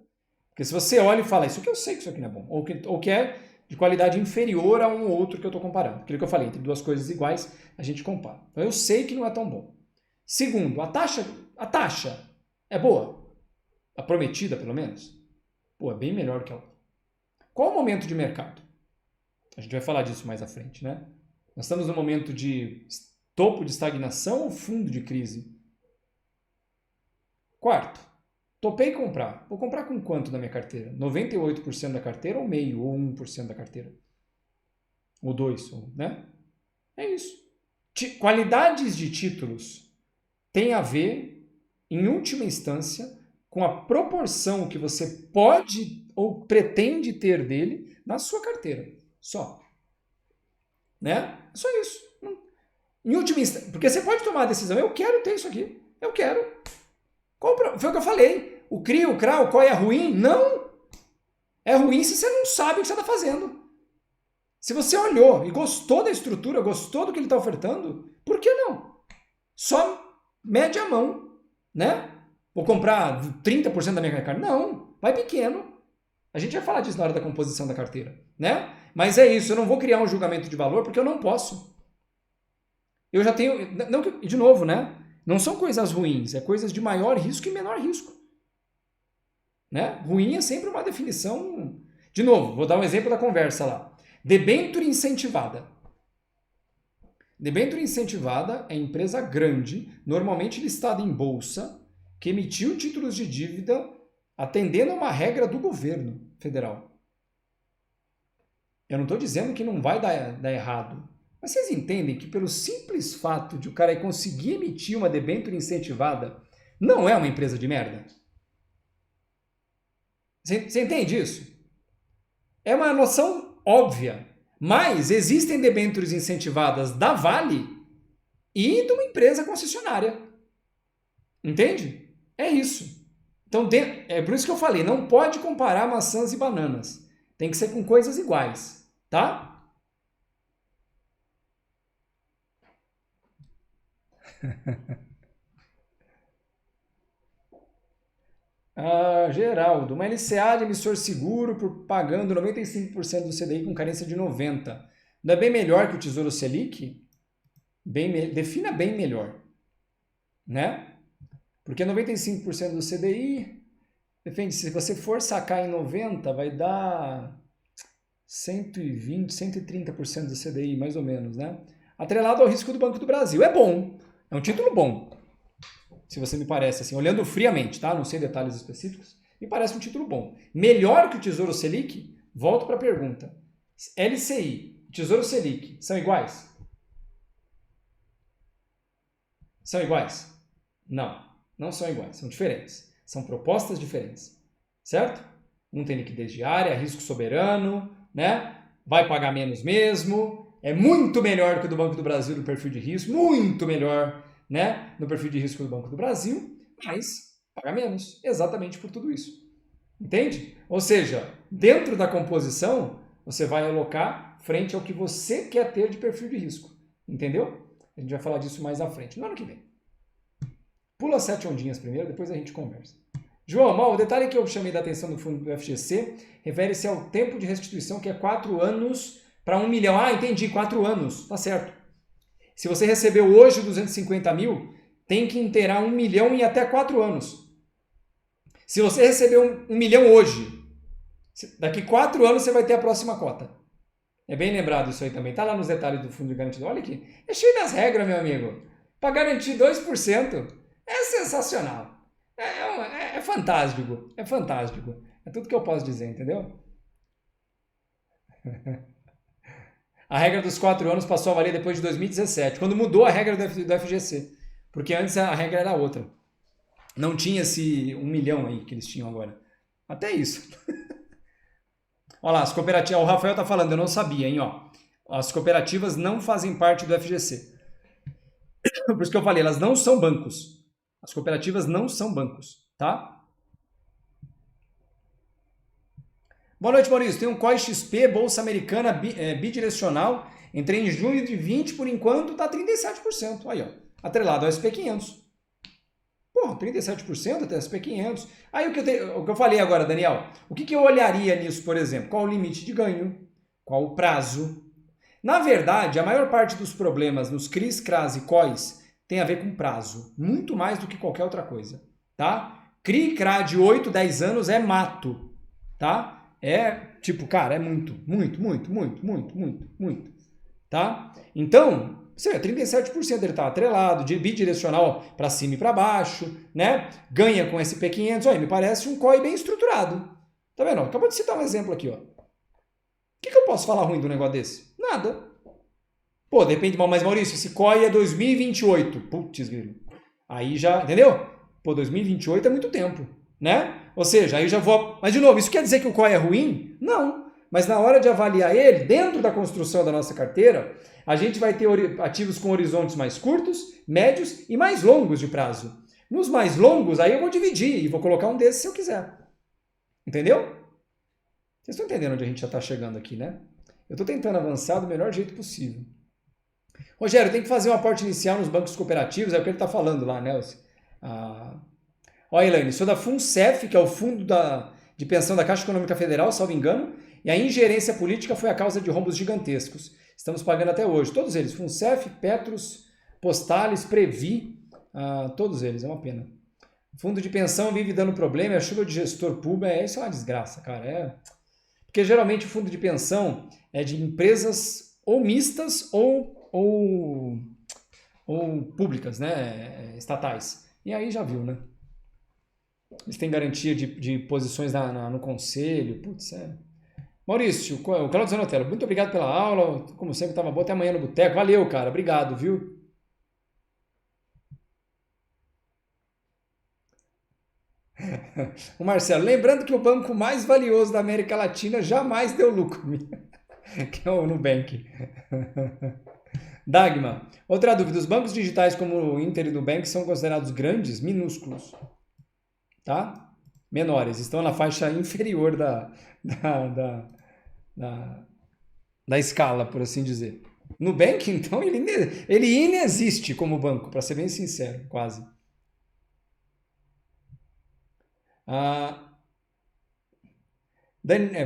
Porque se você olha e fala, isso aqui eu sei que isso aqui não é bom, ou que é de qualidade inferior a um outro que eu estou comparando. Aquilo que eu falei, entre duas coisas iguais, a gente compara. Então eu sei que não é tão bom. Segundo, a taxa é boa. A prometida, pelo menos. Pô, é bem melhor que a outra. Qual o momento de mercado? A gente vai falar disso mais à frente, né? Nós estamos no momento de topo de estagnação ou fundo de crise? Quarto, topei comprar. Vou comprar com quanto na minha carteira? 98% da carteira ou meio, ou 1% da carteira? Ou 2%, né? É isso. Qualidades de títulos tem a ver, em última instância, com a proporção que você pode ou pretende ter dele na sua carteira. Só. Né? Só isso. Em última instância, porque você pode tomar a decisão, eu quero ter isso aqui. Eu quero. Foi o que eu falei. O CRI, o CRA, o COI é ruim? Não. É ruim se você não sabe o que você está fazendo. Se você olhou e gostou da estrutura, gostou do que ele está ofertando, por que não? Só mede a mão, né? Vou comprar 30% da minha carteira. Não, vai pequeno. A gente vai falar disso na hora da composição da carteira, né? Mas é isso, eu não vou criar um julgamento de valor porque eu não posso. Eu já tenho, não, de novo, né? Não são coisas ruins, é coisas de maior risco e menor risco. Né? Ruim é sempre uma definição. De novo, vou dar um exemplo da conversa lá. Debênture incentivada. Debênture incentivada é empresa grande, normalmente listada em bolsa, que emitiu títulos de dívida atendendo a uma regra do governo federal. Eu não estou dizendo que não vai dar errado, mas vocês entendem que pelo simples fato de o cara conseguir emitir uma debênture incentivada, não é uma empresa de merda? Você entende isso? É uma noção óbvia, mas existem debêntures incentivadas da Vale e de uma empresa concessionária. Entende? É isso. Então, é por isso que eu falei, não pode comparar maçãs e bananas. Tem que ser com coisas iguais, tá? Geraldo, uma LCA de emissor seguro por pagando 95% do CDI com carência de 90%. Não é bem melhor que o Tesouro Selic? Defina bem melhor, né? Porque 95% do CDI, depende, se você for sacar em 90, vai dar 120, 130% do CDI, mais ou menos, né? Atrelado ao risco do Banco do Brasil. É bom, é um título bom. Se você me parece assim, olhando friamente, tá? Não sei detalhes específicos, me parece um título bom. Melhor que o Tesouro Selic? Volto para a pergunta. LCI, Tesouro Selic, são iguais? São iguais? Não, não são iguais, são diferentes. São propostas diferentes, certo? Um tem liquidez diária, risco soberano, né? Vai pagar menos mesmo, é muito melhor que o do Banco do Brasil no perfil de risco, muito melhor, né? No perfil de risco do Banco do Brasil, mas paga menos, exatamente por tudo isso. Entende? Ou seja, dentro da composição, você vai alocar frente ao que você quer ter de perfil de risco. Entendeu? A gente vai falar disso mais à frente, no ano que vem. Pula 7 ondinhas primeiro, depois a gente conversa. João, o detalhe que eu chamei da atenção do fundo do FGC refere-se ao tempo de restituição, que é 4 anos para 1 milhão. Ah, entendi, 4 anos, tá certo. Se você recebeu hoje 250 mil, tem que inteirar 1 milhão em até 4 anos. Se você recebeu 1 milhão hoje, daqui 4 anos você vai ter a próxima cota. É bem lembrado isso aí também. Está lá nos detalhes do fundo de garantia. Olha aqui, é cheio das regras, meu amigo. Para garantir 2%, é sensacional. É fantástico. É fantástico. É tudo que eu posso dizer, entendeu? A regra dos 4 anos passou a valer depois de 2017, quando mudou a regra do FGC. Porque antes a regra era outra. Não tinha esse 1 milhão aí que eles tinham agora. Até isso. Olha lá, as cooperativas. O Rafael tá falando, eu não sabia, hein? Ó. As cooperativas não fazem parte do FGC. Por isso que eu falei, elas não são bancos. As cooperativas não são bancos, tá? Boa noite, Maurício. Tem um COI XP, Bolsa Americana bidirecional. Entrei em junho de 20, por enquanto tá 37%. Aí, ó. Atrelado ao SP500. Pô, 37% até SP500. Aí o que eu falei agora, Daniel, o que eu olharia nisso, por exemplo? Qual o limite de ganho? Qual o prazo? Na verdade, a maior parte dos problemas nos CRIs, CRAs e COIs tem a ver com prazo, muito mais do que qualquer outra coisa, tá? CRI, CRA de 8, 10 anos é mato, tá? É tipo, cara, é muito, tá? Então, você vê, 37% ele tá atrelado, de bidirecional para cima e para baixo, né? Ganha com SP500, olha, me parece um COI bem estruturado. Tá vendo? Acabou de citar um exemplo aqui, ó. O que eu posso falar ruim do negócio desse? Nada. Pô, depende, mas Maurício, esse COI é 2028. Putz, grilo. Aí já, entendeu? Pô, 2028 é muito tempo, né? Ou seja, aí já vou... Mas, de novo, isso quer dizer que o COI é ruim? Não. Mas na hora de avaliar ele, dentro da construção da nossa carteira, a gente vai ter ativos com horizontes mais curtos, médios e mais longos de prazo. Nos mais longos, aí eu vou dividir e vou colocar um desses se eu quiser. Entendeu? Vocês estão entendendo onde a gente já está chegando aqui, né? Eu estou tentando avançar do melhor jeito possível. Rogério, tem que fazer um aporte inicial nos bancos cooperativos, é o que ele está falando lá, né? Ah, Olha, Elaine, sou da FUNCEF, que é o Fundo de Pensão da Caixa Econômica Federal, salvo engano, e a ingerência política foi a causa de rombos gigantescos. Estamos pagando até hoje. Todos eles, FUNCEF, Petros, Postales, Previ, todos eles, é uma pena. Fundo de pensão vive dando problema, é a chuva de gestor público, isso é uma desgraça, cara. Porque geralmente o fundo de pensão é de empresas ou mistas ou públicas, né? Estatais. E aí já viu, né? Eles têm garantia de posições no conselho. Putz, Maurício, o Claudio Zanotelo, muito obrigado pela aula. Como sempre, estava boa. Até amanhã no Boteco. Valeu, cara. Obrigado, viu? O Marcelo, lembrando que o banco mais valioso da América Latina jamais deu lucro, que é o Nubank. Dagma, outra dúvida, os bancos digitais como o Inter e o Nubank são considerados grandes, minúsculos, tá? Menores, estão na faixa inferior da, da, da escala, por assim dizer. Nubank, então, ele inexiste como banco, para ser bem sincero, quase.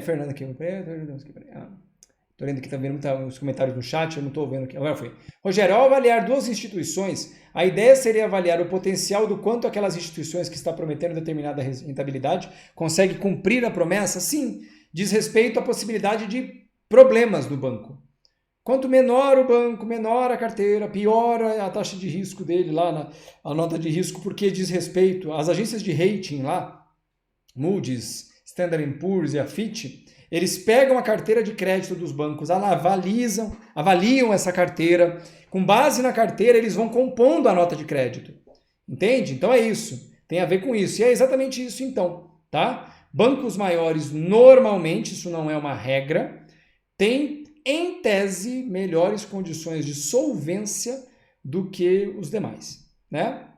Fernanda aqui. Estou lendo aqui também os comentários no chat, eu não estou vendo aqui. Agora foi. Rogério, ao avaliar duas instituições, a ideia seria avaliar o potencial do quanto aquelas instituições que está prometendo determinada rentabilidade consegue cumprir a promessa? Sim, diz respeito à possibilidade de problemas do banco. Quanto menor o banco, menor a carteira, pior a taxa de risco dele lá, a nota de risco, porque diz respeito às agências de rating lá, Moody's, Standard & Poor's e a Fitch, eles pegam a carteira de crédito dos bancos, avaliam essa carteira, com base na carteira eles vão compondo a nota de crédito. Entende? Então é isso, tem a ver com isso. E é exatamente isso então, tá? Bancos maiores, normalmente, isso não é uma regra, têm, em tese, melhores condições de solvência do que os demais, né?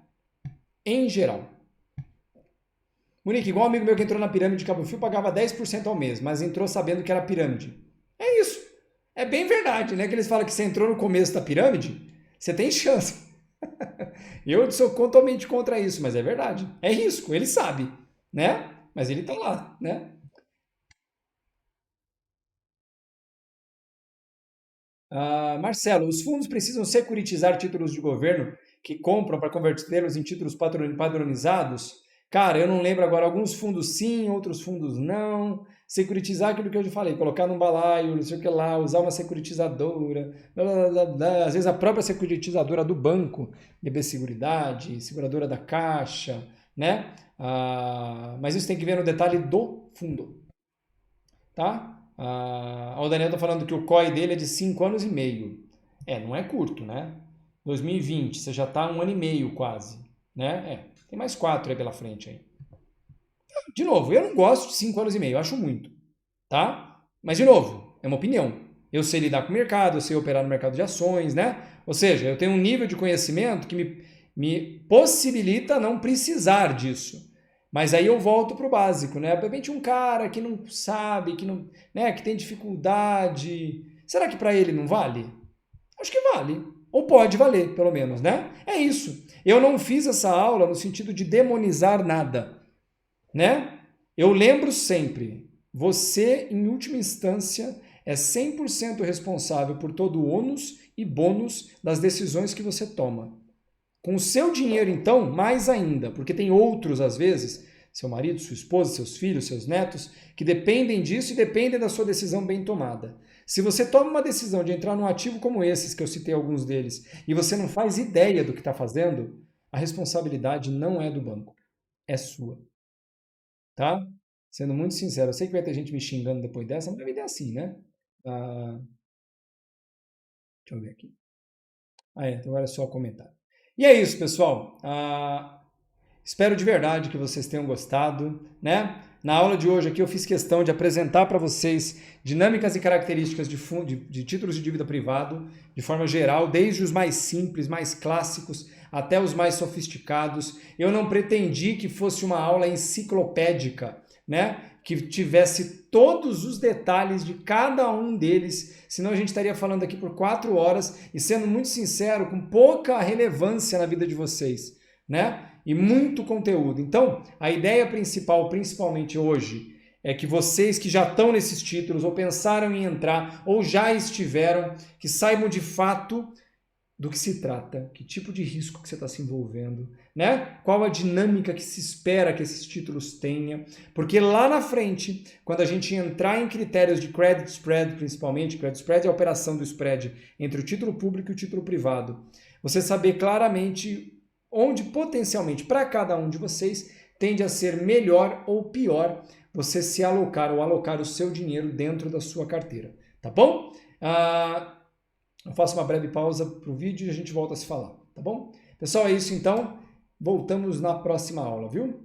Em geral. Monique, igual um amigo meu que entrou na pirâmide de Cabo Frio, pagava 10% ao mês, mas entrou sabendo que era pirâmide. É isso. É bem verdade, né? Que eles falam que você entrou no começo da pirâmide, você tem chance. Eu sou totalmente contra isso, mas é verdade. É risco, ele sabe, né? Mas ele tá lá, né? Marcelo, os fundos precisam securitizar títulos de governo que compram para convertê-los em títulos padronizados? Cara, eu não lembro agora. Alguns fundos sim, outros fundos não. Securitizar aquilo que eu já falei, colocar num balaio, não sei o que lá, usar uma securitizadora, blá, blá, blá, blá. Às vezes a própria securitizadora do banco, DB Seguridade, seguradora da Caixa, né? Mas isso tem que ver no detalhe do fundo, tá? O Daniel está falando que o COI dele é de 5 anos e meio. Não é curto, né? 2020, você já está 1 ano e meio quase, né? Tem mais 4 aí pela frente aí. De novo, eu não gosto de 5 anos e meio, eu acho muito, tá? Mas, de novo, é uma opinião. Eu sei lidar com o mercado, eu sei operar no mercado de ações, né? Ou seja, eu tenho um nível de conhecimento que me possibilita não precisar disso. Mas aí eu volto para o básico, né? De repente um cara que não sabe, que não, né, que tem dificuldade, será que para ele não vale? Acho que vale. Ou pode valer, pelo menos, né? É isso. Eu não fiz essa aula no sentido de demonizar nada, né? Eu lembro sempre, você, em última instância, é 100% responsável por todo o ônus e bônus das decisões que você toma. Com o seu dinheiro, então, mais ainda, porque tem outros, às vezes, seu marido, sua esposa, seus filhos, seus netos, que dependem disso e dependem da sua decisão bem tomada. Se você toma uma decisão de entrar num ativo como esses, que eu citei alguns deles, e você não faz ideia do que está fazendo, a responsabilidade não é do banco, é sua. Tá? Sendo muito sincero, eu sei que vai ter gente me xingando depois dessa, mas a vida é assim, né? Deixa eu ver aqui. Então agora é só comentário. E é isso, pessoal. Espero de verdade que vocês tenham gostado, né? Na aula de hoje aqui eu fiz questão de apresentar para vocês dinâmicas e características de títulos de dívida privado, de forma geral, desde os mais simples, mais clássicos, até os mais sofisticados. Eu não pretendi que fosse uma aula enciclopédica, né? Que tivesse todos os detalhes de cada um deles, senão a gente estaria falando aqui por 4 horas e, sendo muito sincero, com pouca relevância na vida de vocês, né? E muito conteúdo. Então, a ideia principal, principalmente hoje, é que vocês que já estão nesses títulos, ou pensaram em entrar, ou já estiveram, que saibam de fato do que se trata, que tipo de risco que você está se envolvendo, né? Qual a dinâmica que se espera que esses títulos tenham, porque lá na frente, quando a gente entrar em critérios de credit spread, principalmente, credit spread é a operação do spread entre o título público e o título privado, você saber claramente onde potencialmente para cada um de vocês tende a ser melhor ou pior você se alocar ou alocar o seu dinheiro dentro da sua carteira, tá bom? Eu faço uma breve pausa para o vídeo e a gente volta a se falar, tá bom? Pessoal, é isso então. Voltamos na próxima aula, viu?